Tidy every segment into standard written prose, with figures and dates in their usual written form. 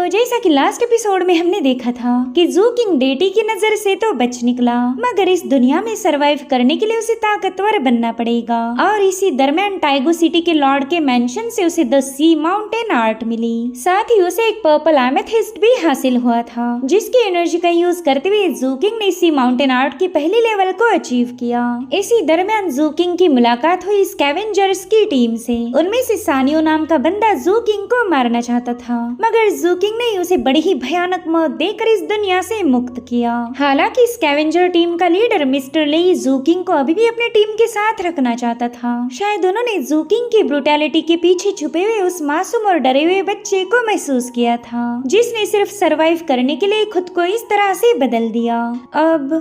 जैसा कि last episode में हमने देखा था कि जू किंग डेटी की नजर से तो बच निकला, मगर इस दुनिया में सरवाइव करने के लिए उसे ताकतवर बनना पड़ेगा। और इसी दरमियान टाइगो सिटी के लॉर्ड के मेंशन से उसे द सी माउंटेन आर्ट मिली। साथ ही उसे एक पर्पल एमेथिस्ट भी हासिल हुआ था, जिसकी एनर्जी का यूज करते हुए जू किंग ने सी माउंटेन आर्ट की पहली लेवल को अचीव किया। इसी दरमियान जू किंग की मुलाकात हुई स्कैवेंजर्स की टीम से। उनमें से सानियो नाम का बंदा जू किंग को मारना चाहता था, मगर जू किंग ने उसे बड़ी ही भयानक मौत देकर इस दुनिया से मुक्त किया। हालांकि स्कैवेंजर टीम का लीडर मिस्टर लेई जू किंग को अभी भी अपने टीम के साथ रखना चाहता था। शायद उन्होंने जू किंग की ब्रुटैलिटी के पीछे छुपे हुए उस मासूम और डरे हुए बच्चे को महसूस किया था, जिसने सिर्फ सरवाइव करने के लिए खुद को इस तरह से बदल दिया। अब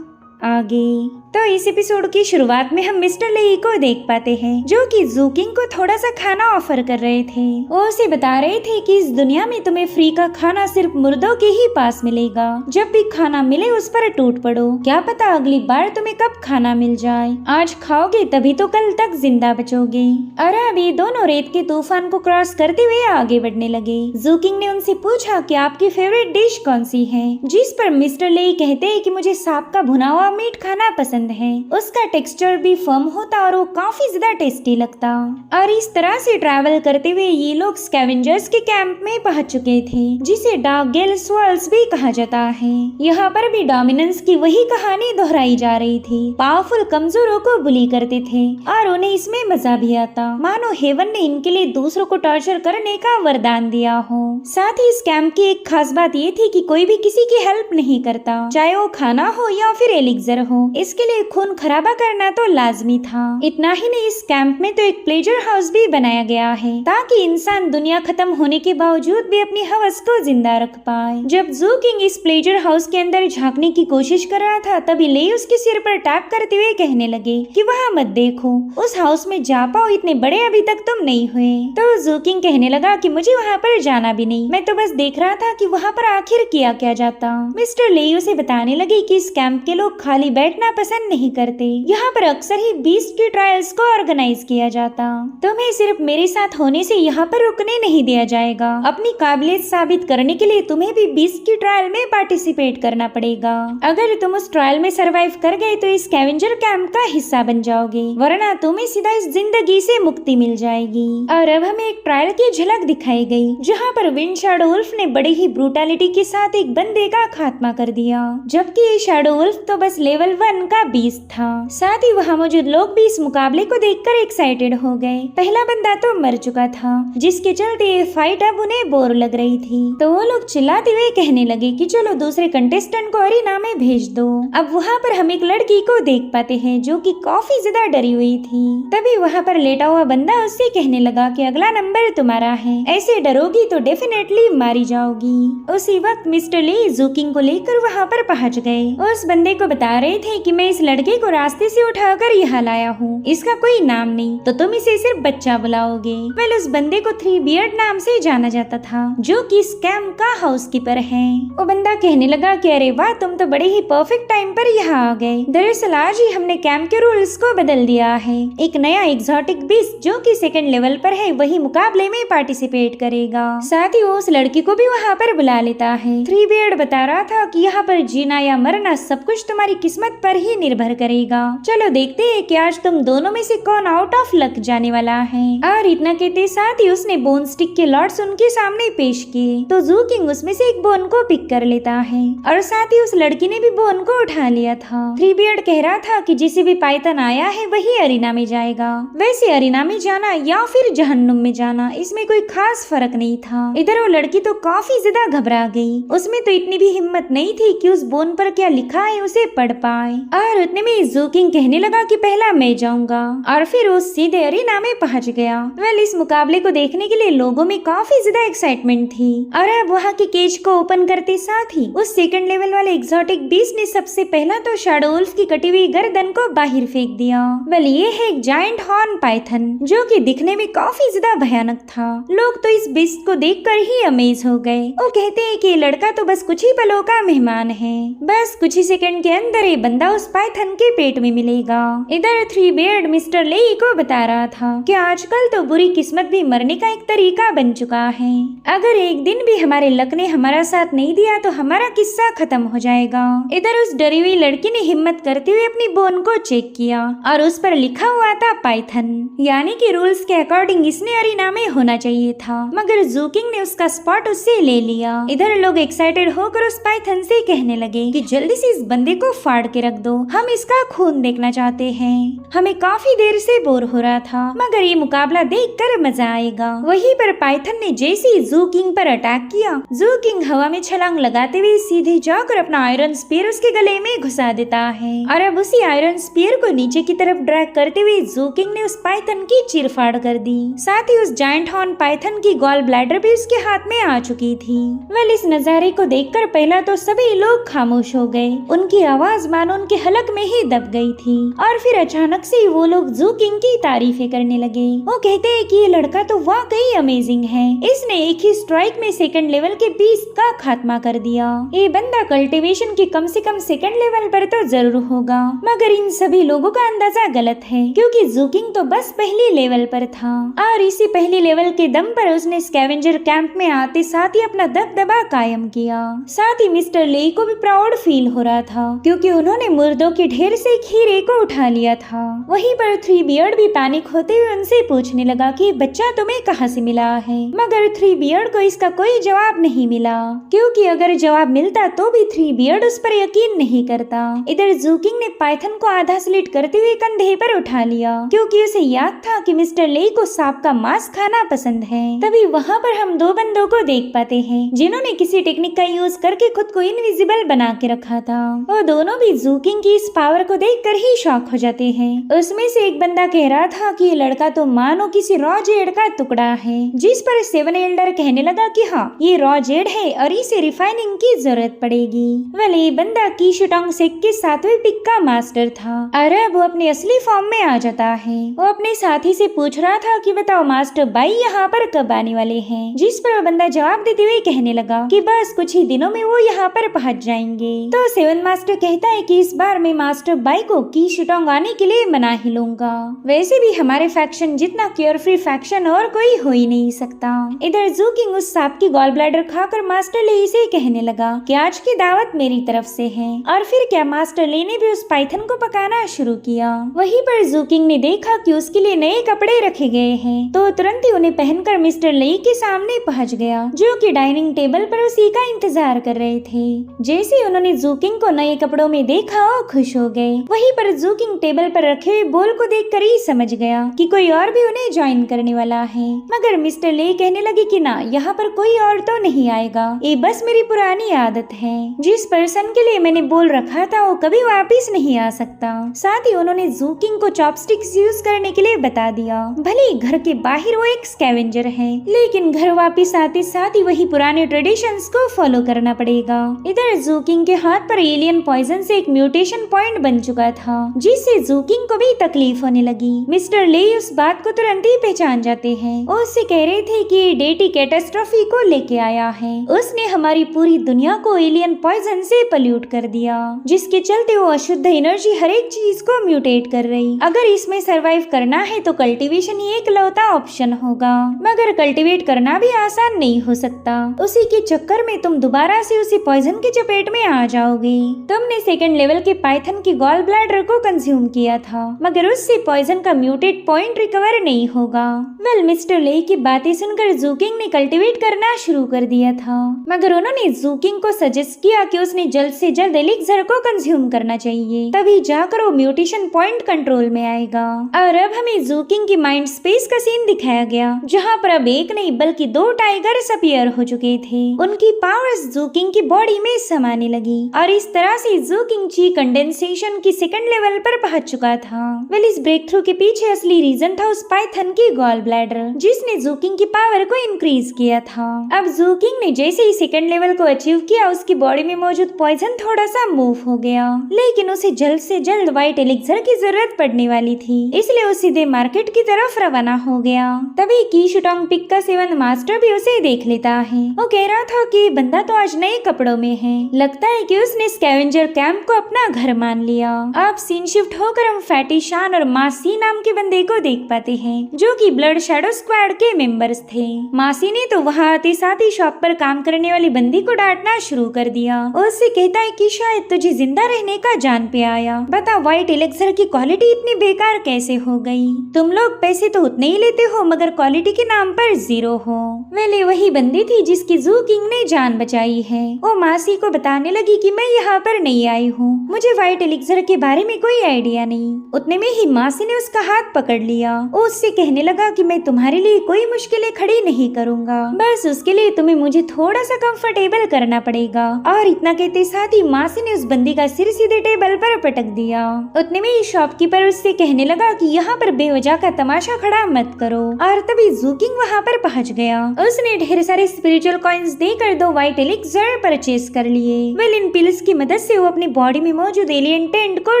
आगे तो इस एपिसोड की शुरुआत में हम मिस्टर लेई को देख पाते हैं, जो कि जू किंग को थोड़ा सा खाना ऑफर कर रहे थे। वो उसे बता रहे थे कि इस दुनिया में तुम्हें फ्री का खाना सिर्फ मुर्दों के ही पास मिलेगा। जब भी खाना मिले उस पर टूट पड़ो, क्या पता अगली बार तुम्हें कब खाना मिल जाए। आज खाओगे तभी तो कल तक जिंदा बचोगे। और अभी दोनों रेत के तूफान को क्रॉस करते हुए आगे बढ़ने लगे। जू किंग ने उनसे पूछा कि आपकी फेवरेट डिश कौन सी है, जिस पर मिस्टर लेई कहते हैं कि मुझे सांप का भुना हुआ मीट खाना पसंद है। उसका टेक्सचर भी फर्म होता और वो काफी ज्यादा टेस्टी लगता। और इस तरह से ट्रैवल करते हुए ये लोग स्कैवेंजर्स के कैंप में पहुंच चुके थे, जिसे डार्क गेल स्वर्ल्स भी कहा जाता है। यहाँ पर भी डोमिनेंस की वही कहानी दोहराई जा रही थी। पावरफुल कमजोरों को बुली करते थे और उन्हें इसमें मजा भी आता, मानो हेवन ने इनके लिए दूसरों को टॉर्चर करने का वरदान दिया हो। साथ ही इस कैंप की एक खास बात ये थी कि कोई भी किसी की हेल्प नहीं करता, चाहे वो खाना हो या फिर एलिक्जर हो। इसके लिए खून खराबा करना तो लाजमी था। इतना ही नहीं, इस कैंप में तो एक प्लेजर हाउस भी बनाया गया है, ताकि इंसान दुनिया खत्म होने के बावजूद भी अपनी हवस को जिंदा रख पाए। जब जू किंग इस प्लेजर हाउस के अंदर झांकने की कोशिश कर रहा था, तभी ले उसके सिर पर टैप करते हुए कहने लगे कि वहाँ मत देखो, उस हाउस में जा पाओ, इतने बड़े अभी तक तुम नहीं हुए। तो जू किंग कहने लगा कि मुझे वहाँ पर जाना भी नहीं, मैं तो बस देख रहा था कि वहाँ पर आखिर किया क्या जाता। मिस्टर ले उसे बताने लगे कि इस कैंप के लोग खाली बैठना पसंद नहीं करते, यहाँ पर अक्सर ही बीस्ट की ट्रायल्स को ऑर्गेनाइज किया जाता। तुम्हें सिर्फ मेरे साथ होने से यहाँ पर रुकने नहीं दिया जाएगा। अपनी काबिलियत साबित करने के लिए तुम्हें भी बीस्ट की ट्रायल में पार्टिसिपेट करना पड़ेगा। अगर तुम उस ट्रायल में सरवाइव कर गए तो इस स्कैवेंजर कैंप का हिस्सा बन जाओगे, वरना तुम्हें सीधा इस जिंदगी से मुक्ति मिल जाएगी। और अब हमें एक ट्रायल की झलक दिखाई गई, जहाँ पर विंड शैडो वुल्फ ने बड़ी ही ब्रूटैलिटी के साथ एक बंदे का खात्मा कर दिया, जबकि ये शैडो वुल्फ तो बस लेवल 1 का बीस्ट था। साथ ही वहाँ मौजूद लोग भी इस मुकाबले को देखकर एक्साइटेड हो गए। पहला बंदा तो मर चुका था, जिसके चलते ये फाइट अब उन्हें बोर लग रही थी। तो वो लोग चिल्लाते हुए कहने लगे कि चलो दूसरे कंटेस्टेंट को अरीना में भेज दो। अब वहाँ पर हम एक लड़की को देख पाते हैं, जो कि काफी ज्यादा डरी हुई थी। तभी वहाँ पर लेटा हुआ बंदा उससे कहने लगा कि अगला नंबर तुम्हारा है, ऐसे डरोगी तो डेफिनेटली मारी जाओगी। उसी वक्त मिस्टर ली जू किंग को लेकर वहाँ पर पहुँच गए। उस बंदे को बता रहे थे कि मैं इस लड़के को रास्ते से उठाकर यहाँ लाया हूँ, इसका कोई नाम नहीं, तो तुम इसे सिर्फ बच्चा बुलाओगे। वेल, उस बंदे को 3 बियर्ड नाम से जाना जाता था, जो कि इस कैंप का हाउसकीपर है। वो बंदा कहने लगा कि अरे वाह, तुम तो बड़े ही परफेक्ट टाइम पर यहाँ आ गए। दरअसल आज ही हमने कैंप के रूल्स को बदल दिया है। एक नया एक्सोटिक बीस्ट जो कि 2nd लेवल पर है, वही मुकाबले में पार्टिसिपेट करेगा। साथ ही वो उस लड़की को भी वहाँ पर बुला लेता है। 3 बियर्ड बता रहा था कि यहाँ पर जीना या मरना सब कुछ तुम्हारी किस्मत पर ही निर्भर करेगा। चलो देखते हैं कि आज तुम दोनों में से कौन आउट ऑफ लक जाने वाला है। और इतना कहते साथ ही उसने बोन स्टिक के लॉट्स उनके सामने पेश किए। तो जू किंग उसमें से एक बोन को पिक कर लेता है, और साथ ही उस लड़की ने भी बोन को उठा लिया था। 3 बियर्ड कह रहा था कि जिसे भी पाइथन आया है वही अरीना में जाएगा। वैसे अरीना में जाना या फिर जहन्नुम में जाना, इसमें कोई खास फर्क नहीं था। इधर वो लड़की तो काफी ज्यादा घबरा गई। उसमें तो इतनी भी हिम्मत नहीं थी कि उस बोन पर क्या लिखा है उसे पढ़ पाए। और उतने में जू किंग कहने लगा कि पहला मैं जाऊंगा, और फिर वो सीधे अरीना में पहुंच गया। वेल, इस मुकाबले को देखने के लिए लोगों में काफी ज्यादा एक्साइटमेंट थी। और अब वहाँ के केज को ओपन करते साथ ही उस 2nd लेवल वाले एक्सोटिक बीस्ट ने सबसे पहला तो शैडो वुल्फ की कटी हुई गर्दन को बाहर फेंक दिया। वेल, ये है एक जायंट हॉर्न पाइथन, जो कि दिखने में काफी ज्यादा भयानक था। लोग तो इस बीस्ट को देखकर ही अमेज हो गए। वो कहते हैं कि ये लड़का तो बस कुछ ही पलों का मेहमान है। बस कुछ ही सेकंड के अंदर अंदर ये बंदा उस पाइथन के पेट में मिलेगा। इधर थ्री बियर्ड मिस्टर लेई को बता रहा था कि आजकल तो बुरी किस्मत भी मरने का एक तरीका बन चुका है। अगर एक दिन भी हमारे लक ने हमारा साथ नहीं दिया तो हमारा किस्सा खत्म हो जाएगा। इधर उस डरी हुई लड़की ने हिम्मत करते हुए अपनी बोन को चेक किया और उस पर लिखा हुआ था पाइथन, यानी कि रूल्स के अकॉर्डिंग इसने अरीना में होना चाहिए था, मगर जूकिंग ने उसका स्पॉट उससे ले लिया। इधर लोग एक्साइटेड होकर उस पाइथन से कहने लगे कि जल्दी से इस बंदे को फाड़ के रख दो, हम इसका खून देखना चाहते हैं। हमें काफी देर से बोर हो रहा था, मगर ये मुकाबला देखकर मजा आएगा। वहीं पर पाइथन ने जैसे ही जू किंग पर अटैक किया, जू किंग हवा में छलांग लगाते हुए सीधे जाकर अपना आयरन स्पीयर उसके गले में घुसा देता है और अब उसी आयरन स्पीयर को नीचे की तरफ ड्रैग करते हुए जू किंग ने उस पाइथन की चीरफाड़ कर दी। साथ ही उस जायंट हॉर्न पाइथन की गॉल ब्लैडर भी उसके हाथ में आ चुकी थी। वेल, इस नजारे को देखकर पहला तो सभी लोग खामोश हो गए, उनकी आवाज मानो उनके हलक में ही दब गई थी। और फिर अचानक से वो लोग जू किंग की तारीफें करने लगे। वो कहते हैं कि ये लड़का तो वाकई अमेजिंग है, इसने एक ही स्ट्राइक में सेकंड लेवल के बीस्ट का खात्मा कर दिया। ये बंदा कल्टीवेशन के कम से कम सेकंड लेवल पर तो जरूर होगा, मगर इन सभी लोगों का अंदाजा गलत है, क्योंकि जू किंग तो बस पहली लेवल पर था और इसी पहली लेवल के दम पर उसने स्कैवेंजर कैंप में आते साथ ही अपना दबदबा कायम किया। साथ ही मिस्टर लेई को भी प्राउड फील हो रहा था, क्योंकि उन्होंने मुर्दों के ढेर से खीरे को उठा लिया था। वहीं पर थ्री बियर्ड भी पैनिक होते हुए उनसे पूछने लगा कि बच्चा तुम्हें कहां से मिला है, मगर थ्री बियर्ड को इसका कोई जवाब नहीं मिला, क्योंकि अगर जवाब मिलता तो भी थ्री बियर्ड उस पर यकीन नहीं करता। इधर जू किंग ने पाइथन को आधा स्लिट करते हुए कंधे पर उठा लिया, क्योंकि उसे याद था कि मिस्टर लेई को सांप का मांस खाना पसंद है। तभी वहाँ पर हम दो बंदों को देख पाते हैं जिन्होंने किसी टेक्निक का यूज करके खुद को इनविजिबल बना के रखा था। वो दोनों भी जू किंग की इस पावर को देखकर ही शॉक हो जाते हैं। उसमें से एक बंदा कह रहा था कि ये लड़का तो मानो किसी रॉ जेड का टुकड़ा है, जिस पर सेवन एल्डर कहने लगा कि हाँ ये रॉ जेड है और इसे रिफाइनिंग की जरूरत पड़ेगी। वेल, ये बंदा कीशुटोंग सेक के सातवें पिक का मास्टर था और अब वो अपने असली फॉर्म में आ जाता है। वो अपने साथी से पूछ रहा था कि बताओ मास्टर बाई यहाँ पर कब आने वाले हैं, जिस पर वो बंदा जवाब देते हुए कहने लगा कि बस कुछ ही दिनों में वो यहाँ पर पहुँच जाएंगे। तो सेवन मास्टर कहता है कि इस बार मैं मास्टर बाई को कीशुटोंग आने के लिए मना ही लूंगा। वैसे भी हमारे फैक्शन जितना केयर फ्री फैक्शन और कोई हो ही नहीं सकता। इधर जू किंग उस सांप की गॉल ब्लैडर खाकर मास्टर लेई से कहने लगा कि आज की दावत मेरी तरफ से है। और फिर क्या मास्टर ले ने भी उस पाइथन को पकाना शुरू किया। वहीं पर जू किंग ने देखा कि उसके लिए नए कपड़े रखे गए हैं, तो तुरंत ही उन्हें पहनकर मिस्टर लेई के सामने पहुंच गया, जो कि डाइनिंग टेबल पर उसी का इंतजार कर रहे थे। जैसे उन्होंने जू किंग को नए कपड़ों में देखा वो खुश हो गए। वहीं पर जू किंग टेबल पर रखे हुए बोल को देखकर ही समझ गया कि कोई और भी उन्हें ज्वाइन करने वाला है, मगर मिस्टर ले कहने लगे कि ना, यहाँ पर कोई और तो नहीं आएगा, ये बस मेरी पुरानी आदत है। जिस पर्सन के लिए मैंने बोल रखा था वो कभी वापिस नहीं आ सकता। साथ ही उन्होंने जू किंग को चॉपस्टिक्स यूज करने के लिए बता दिया। भले घर के बाहर वो एक स्कैवेंजर है, लेकिन घर वापिस आते साथ ही वही पुराने ट्रेडिशंस को फॉलो करना पड़ेगा। इधर जू किंग के हाथ पर एलियन पॉइजन से एक म्यूटेशन पॉइंट बन चुका था, जिससे जू किंग को भी तकलीफ होने लगी। मिस्टर ले उस बात को तुरंत ही पहचान जाते हैं। वो उससे कह रहे थे कि डेटी कैटास्ट्रॉफी को लेके आया है, उसने हमारी पूरी दुनिया को एलियन पॉइजन से पल्यूट कर दिया, जिसके चलते वो अशुद्ध एनर्जी हर एक चीज को म्यूटेट कर रही। अगर इसमें सरवाइव करना है तो कल्टीवेशन ही एकलौता ऑप्शन होगा, मगर कल्टीवेट करना भी आसान नहीं हो सकता। उसी के चक्कर में तुम दोबारा से उसी पॉइजन की चपेट में आ जाओगे। तुमने सेकंड लेवल के पाइथन की गॉल ब्लैडर को कंज्यूम किया था, मगर उससे पॉइजन का म्यूटेट पॉइंट रिकवर नहीं होगा। वेल, मिस्टर ले की बातें सुनकर जू किंग ने कल्टीवेट करना शुरू कर दिया था, मगर उन्होंने जू किंग को सजेस्ट किया कि उसने जल्द से जल्द एलिक्सर को कंज्यूम करना चाहिए, तभी जाकर वो म्यूटेशन पॉइंट कंट्रोल में आएगा। और अब हमें जू किंग की माइंड स्पेस का सीन दिखाया गया, जहाँ पर अब एक नहीं बल्कि दो टाइगर्स अपीयर हो चुके थे। उनकी पावर्स जू किंग की बॉडी में समाने लगी और इस तरह से जू किंग ची कंडेंसेशन की सेकंड लेवल पर पहुंच चुका था। वेल, इस ब्रेक थ्रू के पीछे असली रीजन था उस पाइथन की गॉल ब्लैडर, जिसने जू किंग की पावर को इंक्रीज किया था। अब जू किंग ने जैसे ही सेकंड लेवल को अचीव किया, उसकी बॉडी में मौजूद पॉइजन थोड़ा सा मूव हो गया, लेकिन उसे जल्द से जल्द व्हाइट एलिक्सर की जरूरत पड़ने वाली थी, इसलिए वो सीधे मार्केट की तरफ रवाना हो गया। तभी कीशुटोंग पिक का सेवन मास्टर भी उसे देख लेता है। वो कह रहा था कि बंदा तो आज नए कपड़ों में है, लगता है कि उसने स्कैवेंजर कैंप को अपना घर मान लिया। अब सीन शिफ्ट होकर हम फैटी शान और मासी नाम के बंदे को देख पाते हैं, जो कि ब्लड शैडो स्क्वाड के मेंबर्स थे। मासी ने तो वहाँ आते साथ ही शॉप पर काम करने वाली बंदी को डांटना शुरू कर दिया। उससे कहता है कि शायद तुझे जिंदा रहने का जान पे आया, बता व्हाइट एलेक्सर की क्वालिटी इतनी बेकार कैसे हो गई? तुम लोग पैसे तो उतने ही लेते हो मगर क्वालिटी के नाम पर जीरो हो। वेले वही बंदी थी जिसकी जू किंग ने जान बचाई है। वो मासी को बताने लगी कि मैं यहाँ पर नहीं आई हूँ, मुझे व्हाइट एलेक्सर के बारे में कोई आइडिया नहीं। उतने में ही मासी ने उसका हाथ पकड़ लिया। वो उससे कहने लगा कि मैं तुम्हारे लिए कोई मुश्किलें खड़ी नहीं करूँगा, बस उसके लिए तुम्हें मुझे थोड़ा सा कंफर्टेबल करना पड़ेगा। और इतना कहते साथ ही मासी ने उस बंदी का सिर सीधे टेबल पर पटक दिया। उतने में ही शॉपकीपर उससे कहने लगा कि यहाँ पर बेवजह का तमाशा खड़ा मत करो। और तभी जू किंग वहाँ पर पहुँच गया। उसने ढेर सारे स्पिरिचुअल कॉइन्स देकर 2 व्हाइट एलिक्सर परचेज कर लिए। वेल इन पिल्स की मदद से वो अपनी बॉडी में मौजूद एलियन टेंट को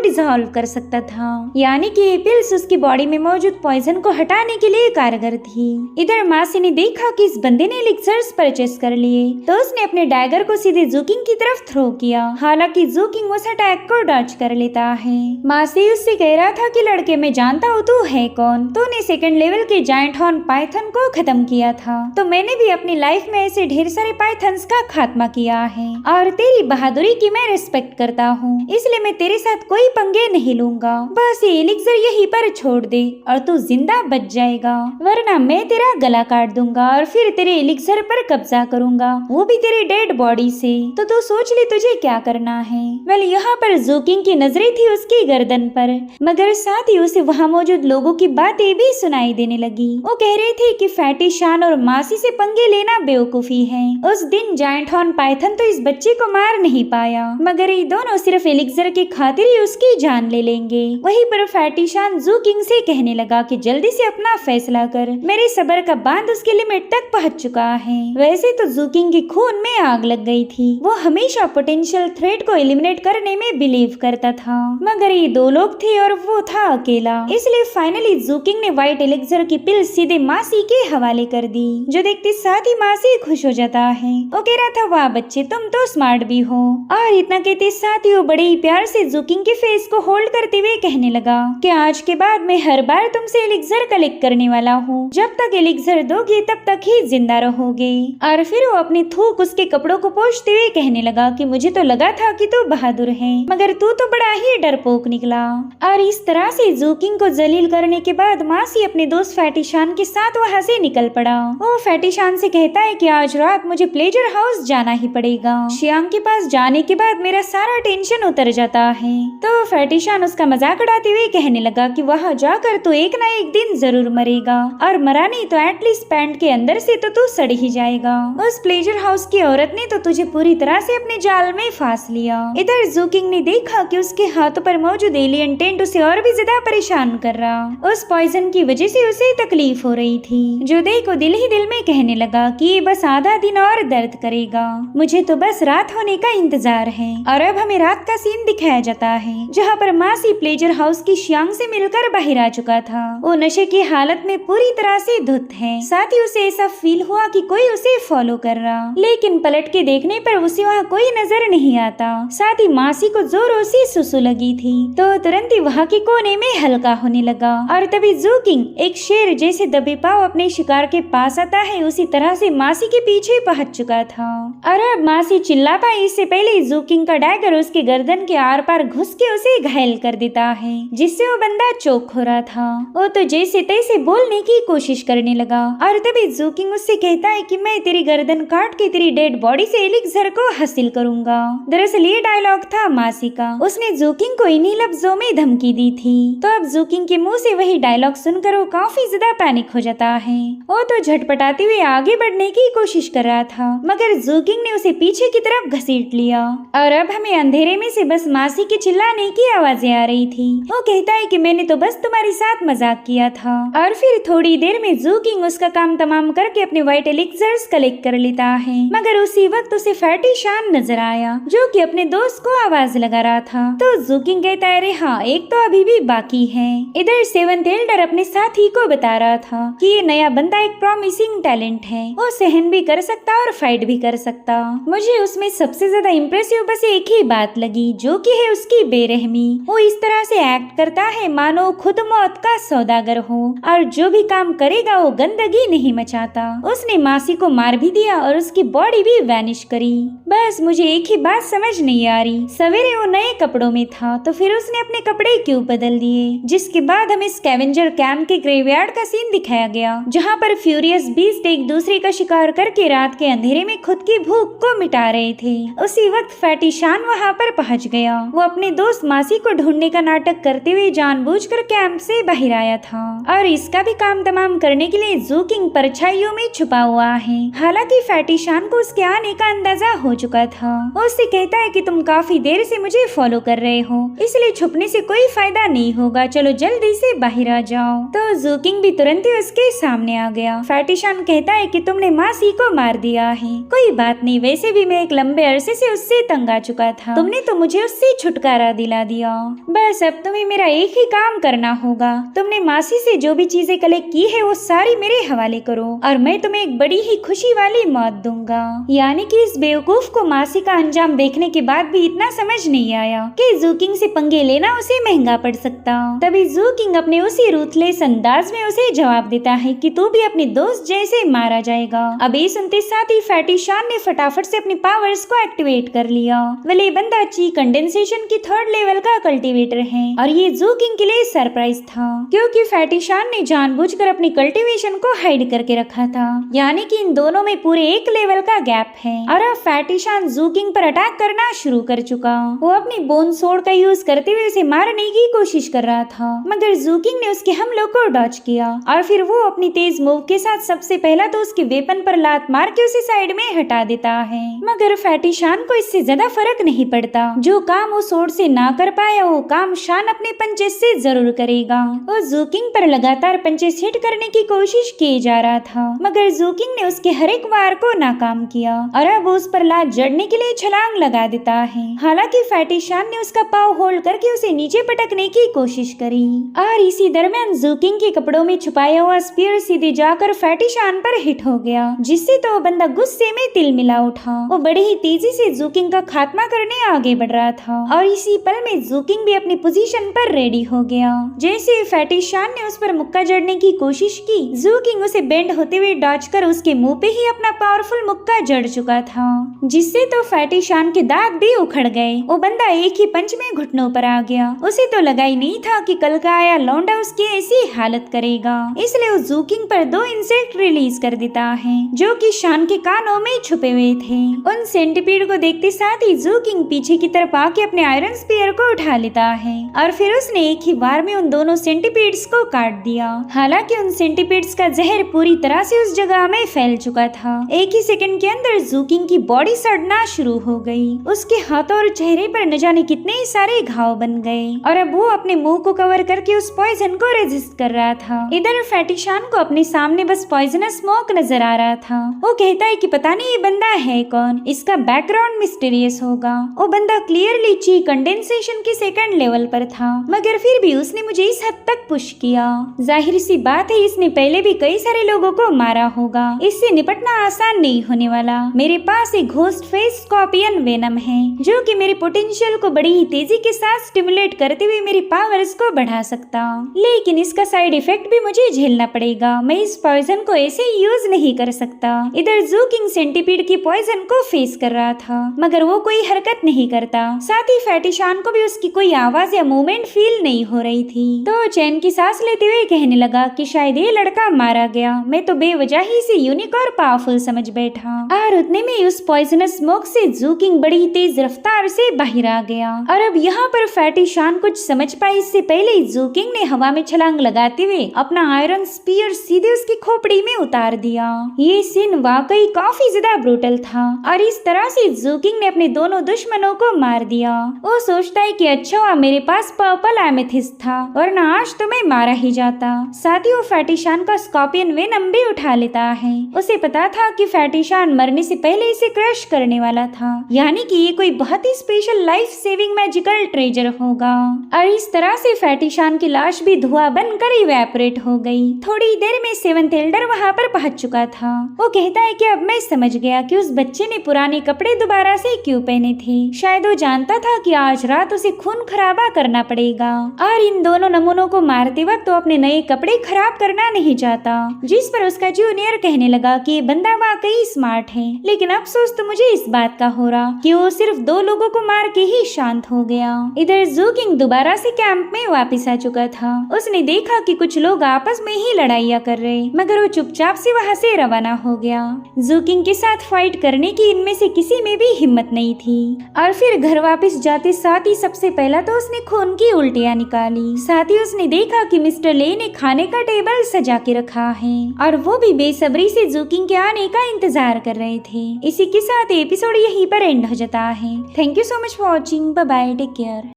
डिसॉल्व कर सकता था, यानी कि ये पिल्स उसकी बॉडी में मौजूद पॉइजन को हटाने के लिए कारगर थी। इधर मासी ने देखा कि इस बंदे ने एलिक्सर्स परचेज कर लिए, तो उसने अपने डैगर को सीधे जू किंग की तरफ थ्रो किया। हालांकि जू किंग उस अटैक को डॉज कर लेता है। मासी उससे कह रहा था कि लड़के मैं जानता हूँ तू है कौन, तूने सेकंड लेवल के जायंट हॉर्न पाइथन को खत्म किया था, तो मैंने भी अपनी लाइफ में ऐसे ढेर सारे पाइथन्स का खात्मा किया है और तेरी बहादुरी की मैं रिस्पेक्ट करता हूँ, इसलिए मैं तेरे साथ कोई पंगे नहीं लूंगा। बस ये एलिक्सर यहीं पर छोड़ दे और तू जिंदा बच जाएगा, वरना मैं तेरा गला काट दूंगा और फिर तेरे एलिक्सर पर कब्जा करूंगा, वो भी तेरी डेड बॉडी से। तो तू सोच ले तुझे क्या करना है। वेल यहाँ पर जू किंग की नजरें थी उसकी गर्दन पर, मगर साथ ही उसे वहाँ मौजूद लोगों की बातें भी सुनाई देने लगी। वो कह रहे थे कि फैटी शान और मासी से पंगे लेना बेवकूफी है। उस दिन जायंट हॉर्न पाइथन तो इस बच्चे को मार नहीं पाया, मगर ये दोनों सिर्फ एलिक्सर के खातिर ही उसकी जान ले लेंगे। वहीं पर फैटी शान जू किंग से कहने लगा कि जल्दी से अपना फैसला कर, मेरे सब्र का बांध उसके लिमिट तक पहुंच चुका है। वैसे तो जू किंग के खून में आग लग गई थी, वो हमेशा पोटेंशियल थ्रेट को एलिमिनेट करने में बिलीव करता था, मगर ये 2 लोग थे और वो था अकेला। इसलिए फाइनली जू किंग ने व्हाइट एलिक्सर की पिल सीधे मासी के हवाले कर दी, जो देखते साथ ही मासी खुश हो जाता है। वो कह रहा था वाह बच्चे तुम तो स्मार्ट भी हो। और इतना कहते साथ ही वो बड़े ही प्यार से जू किंग के फेस को होल्ड करते हुए कहने लगा कि आज के बाद मैं हर बार तुमसे एलिक्सर कलेक्ट करने वाला हूँ, जब तक एलिक्सर दोगे तब तक ही जिंदा रहोगे। और फिर वो अपनी थूक उसके कपड़ों को पोंछते हुए कहने लगा कि मुझे तो लगा था कि तू बहादुर है, मगर तू तो बड़ा ही डरपोक निकला। और इस तरह से जू किंग को जलील करने के बाद मासी अपने दोस्त फैटी शान के साथ वहाँ से निकल पड़ा। वो फैटी शान से कहता है कि आज रात मुझे प्लेजर हाउस जाना ही पड़ेगा, श्याम के पास जाने के बाद मेरा सारा टेंशन उतर जाता है। तो फैटी शान उसका मजाक उड़ाते हुए कहने लगा कि वहाँ जाकर तू एक ना एक दिन जरूर मरेगा, और मरा नहीं तो एटलीस्ट पैंट के अंदर से तो तू सड़ ही जाएगा। उस प्लेजर हाउस की औरत ने तो तुझे पूरी तरह से अपने जाल में फांस लिया। इधर जू किंग ने देखा कि उसके हाथों पर मौजूद एलियन टेंट उसे और भी ज्यादा परेशान कर रहा। उस पॉइजन की वजह से उसे तकलीफ हो रही थी। जोधे को दिल ही दिल में कहने लगा कि ये बस आधा दिन और दर्द करेगा, मुझे तो बस रात होने का इंतजार है। और अब हमें रात का सीन दिखाया जाता है, जहाँ पर मासी प्लेजर हाउस की श्यांग से मिलकर बाहर आ चुका था। वो नशे की हालत में पूरी तरह से धुत है, साथ ही उसे ऐसा फील हुआ कि कोई उसे फॉलो कर रहा, लेकिन पलट के देखने पर उसे वहाँ कोई नजर नहीं आता। साथ ही मासी को जोरों से सुसु लगी थी, तो तुरंत ही वहाँ के कोने में हल्का होने लगा। और तभी जू किंग एक शेर जैसे दबे पाव अपने शिकार के पास आता है, उसी तरह से मासी के पीछे पहुंच चुका था। और अब मासी चिल्ला पाई इससे पहले जू किंग का डैगर उसके गर्दन के आर पार घुस के उसे घायल कर देता है, जिससे वो बंदा चोक हो रहा था। वो तो जैसे तैसे बोलने की कोशिश करने लगा। और तभी जू किंग उससे कहता है कि मैं तेरी गर्दन काट के तेरी डेड बॉडी से एलिक्सर को हासिल करूंगा। दरअसल ये डायलॉग था मासी का, उसने जू किंग को इन्हीं लफ्जों में धमकी दी थी। तो अब जू किंग के मुंह से वही डायलॉग सुनकर वो काफी ज्यादा पैनिक हो जाता है। वो तो झटपटाते हुए आगे बढ़ने की कोशिश कर रहा था, मगर जू किंग ने उसे पीछे की तरफ घसीट लिया। और अब हमें अंधेरे में से बस मासी के चिल्लाने की आवाजें आ रही थी। वो कहता है कि मैंने तो बस तुम्हारे साथ मजाक किया था। और फिर थोड़ी देर में जू किंग उसका काम तमाम करके अपने व्हाइट एलिक्सर्स कलेक्ट कर लेता है, मगर उसी वक्त उसे फैटी शान नजर आया, जो कि अपने दोस्त को आवाज लगा रहा था। तो जू किंग कहता है अरे हाँ, एक तो अभी भी बाकी है। इधर सेवंथ एल्डर अपने साथी को बता रहा था कि ये नया बंदा एक प्रॉमिसिंग टैलेंट है, वो सहन भी कर सकता और फाइट भी कर सकता। मुझे उसमें सबसे ज्यादा इम्प्रेसिव बस एक ही कोई बात लगी, जो कि है उसकी बेरहमी। वो इस तरह से एक्ट करता है मानो खुद मौत का सौदागर हो, और जो भी काम करेगा वो गंदगी नहीं मचाता। उसने मासी को मार भी दिया और उसकी बॉडी भी वैनिश करी। बस मुझे एक ही बात समझ नहीं आ रही, सवेरे वो नए कपड़ों में था तो फिर उसने अपने कपड़े क्यों बदल दिए। जिसके बाद हमें स्कैवेंजर कैंप के ग्रेवयार्ड का सीन दिखाया गया, जहाँ पर फ्यूरियस बीस्ट एक दूसरे का शिकार करके रात के अंधेरे में खुद की भूख को मिटा रहे थे। उसी वक्त फैटी शान वहाँ पर पहुँच गया। वो अपने दोस्त मासी को ढूंढने का नाटक करते हुए जानबूझकर कैंप से बाहर आया था, और इसका भी काम तमाम करने के लिए ज़ू किंग परछाइयों में छुपा हुआ है। हालांकि फैटी शान को उसके आने का अंदाजा हो चुका था। वो उससे कहता है कि तुम काफी देर से मुझे फॉलो कर रहे हो, इसलिए छुपने से कोई फायदा नहीं होगा, चलो जल्दी से बाहर आ जाओ। तो ज़ू किंग भी तुरंत ही उसके सामने आ गया। फैटी शान कहता है कि तुमने मासी को मार दिया है। कोई बात नहीं, वैसे भी मैं एक लंबे अरसे से उससे तंग आ चुका था, तुमने तो मुझे उससे छुटकारा दिला दिया। बस अब तुम्हें मेरा एक ही काम करना होगा, तुमने मासी से जो भी चीजें कलेक्ट की है वो सारी मेरे हवाले करो, और मैं तुम्हें एक बड़ी ही खुशी वाली मौत दूंगा। यानी कि इस बेवकूफ को मासी का अंजाम देखने के बाद भी इतना समझ नहीं आया कि ज़ू किंग से पंगे लेना उसे महंगा पड़ सकता। तभी ज़ू किंग अपने उसी रूथलेस अंदाज में उसे जवाब देता है कि तू भी अपने दोस्त जैसे मारा जाएगा। अब ये सुनते साथ ही फैटी शान ने फटाफट से अपनी पावर्स को एक्टिवेट कर लिया। वाले बंदा ची कंडेंसेशन की 3rd लेवल का कल्टीवेटर है, और ये ज़ू किंग के लिए सरप्राइज था, क्योंकि फैटी शान ने जानबूझकर अपनी कल्टीवेशन को हाइड करके रखा था। यानी कि इन दोनों में पूरे 1 लेवल का गैप है, और अब फैटी शान ज़ू किंग पर अटैक करना शुरू कर चुका। वो अपनी बोन सोर्ड का यूज करते हुए उसे मारने की कोशिश कर रहा था, मगर ज़ू किंग ने उसके हमलों को डॉज किया, और फिर वो अपनी तेज मूव के साथ सबसे पहला तो उसके वेपन पर लात मार के उसे साइड में हटा देता है। मगर फैटी शान को इससे ज्यादा फर्क नहीं पड़ता। जो काम वो सोर्ड से ना कर पाया वो काम शान अपने पंचेस से जरूर करेगा। वो ज़ू किंग पर लगातार पंचेस हिट करने की कोशिश की जा रहा था, मगर ज़ू किंग ने उसके हर एक वार को नाकाम किया, और अब उस पर लात जड़ने के लिए छलांग लगा देता है। हालांकि फैटी शान ने उसका पाव होल्ड करके उसे नीचे पटकने की कोशिश करी, और इसी दरमियान ज़ू किंग के कपड़ों में छुपाया हुआ स्पीयर सीधे जाकर फैटी शान पर हिट हो गया, जिससे तो वो बंदा गुस्से में तिल मिला उठा। वो बड़ी ही तेजी से ज़ू किंग का खात्मा करने आगे बढ़ रहा था, और इसी पल में ज़ू किंग भी अपनी पोजीशन पर रेडी हो गया। जैसे फैटी शान ने उस पर मुक्का जड़ने की कोशिश की, ज़ू किंग उसे बेंड होते हुए डॉज कर उसके मुंह पे ही अपना पावरफुल मुक्का जड़ चुका था, जिससे तो फैटी शान के दांत भी उखड़ गए। वो बंदा एक ही पंच में घुटनों पर आ गया। उसे तो लगा ही नहीं था कि कल का आया लौंडा उसकी ऐसी हालत करेगा, इसलिए वो ज़ू किंग पर 2 इंसेक्ट रिलीज कर देता है, जो कि शान के कानों में छुपे हुए थे। उन सेंटीपीड को देखते साथ ही ज़ू किंग पीछे की तरफ आके अपने आयरन स्पीयर को उठा लेता है, और फिर उसने एक ही बार में उन दोनों सेंटीपीड्स को काट दिया। हालांकि उन सेंटीपीड्स का जहर पूरी तरह से उस जगह में फैल चुका था। एक ही सेकंड के अंदर ज़ू किंग की बॉडी सड़ना शुरू हो गई। उसके हाथों और चेहरे पर न जाने कितने ही सारे घाव बन गए, और अब वो अपने मुंह को कवर करके उस पॉइजन को रेजिस्ट कर रहा था। इधर फैटी शान को अपने सामने बस पॉइजनस स्मोक नजर आ रहा था। वो कहता है कि पता नहीं ये बंदा है कौन, इसका बैकग्राउंड मिस्टीरियस होगा। वो बंदा क्लियरली ची कंडेंसेशन के 2nd लेवल पर था, मगर फिर भी उसने मुझे इस हद तक पुश किया। जाहिर सी बात है इसने पहले भी कई सारे लोगों को मारा होगा, इससे निपटना आसान नहीं होने वाला। मेरे पास एक घोस्ट फेस स्कॉर्पियन वेनम है, जो कि मेरे पोटेंशियल को बड़ी ही तेजी के साथ स्टिमुलेट करते हुए मेरी पावर्स को बढ़ा सकता, लेकिन इसका साइड इफेक्ट भी मुझे झेलना पड़ेगा। मैं इस पॉइजन को ऐसे यूज नहीं कर सकता। इधर ज़ू किंग सेंटीपीड की पॉइजन को फेस कर रहा था, मगर वो कोई हरकत नहीं करता। साथ ही फैटी शान को भी उसकी कोई आवाज या मूवमेंट फील नहीं हो रही थी। तो चैन की सांस लेते हुए कहने लगा कि शायद ये लड़का मारा गया, मैं तो बेवजह ही इसे यूनिक और पावरफुल समझ बैठा। और उतने में उस पॉइजनस स्मोक से ज़ू किंग बड़ी तेज रफ्तार से बाहर आ गया, और अब यहाँ पर फैटी शान कुछ समझ पाई इससे पहले ज़ू किंग ने हवा में छलांग लगाते हुए अपना आयरन स्पीयर सीधे उसकी खोपड़ी में उतार दिया। ये सीन वाकई काफी ज्यादा ब्रूटल था, और इस तरह से ज़ू किंग ने अपने दोनों दुश्मनों को मार दिया। वो सोचता है कि अच्छा हुआ मेरे पास पर्पल एमेथिस्ट था, वरना आज तो मैं मारा ही जाता। साथ ही वो फैटी शान का स्कॉर्पियन वेनम भी उठा लेता है। उसे पता था कि फैटी शान मरने से पहले इसे क्रश करने वाला था, यानी कि ये कोई बहुत ही special life saving magical treasure होगा। और इस तरह से फैटी शान की लाश भी धुआं बनकर इवेपोरेट हो गई। थोड़ी देर में 7th एल्डर वहाँ पर पहुँच चुका था। वो कहता है कि अब मैं समझ गया कि उस बच्चे ने पुराने कपड़े दोबारा से क्यों पहने थे। थे। शायद वो जानता था कि आज रात उसे खून खराबा करना पड़ेगा और इन दोनों नमूनों को मारते वक्त तो अपने नए कपड़े खराब करना नहीं चाहता। जिस पर उसका जूनियर कहने लगा कि ये बंदा वाकई स्मार्ट है, लेकिन अफसोस तो मुझे इस बात का हो रहा कि वो सिर्फ 2 लोगों को मार के ही शांत हो गया। इधर जू किंग दोबारा से कैंप में वापस आ चुका था। उसने देखा कि कुछ लोग आपस में ही लड़ाइयाँ कर रहे, मगर वो चुपचाप से वहाँ से रवाना हो गया। जू किंग के साथ फाइट करने की इनमें से किसी में भी हिम्मत नहीं थी और फिर घर वापस जाते साथ ही सबसे पहला तो उसने खून की उल्टियाँ निकाली। साथ ही उसने देखा कि मिस्टर ले ने खाने का टेबल सजा के रखा है और वो भी बेसब्री से जू किंग के आने का इंतजार कर रहे थे। इसी के साथ एपिसोड यहीं पर एंड हो जाता है। Thank you so much for watching. Bye bye, take care.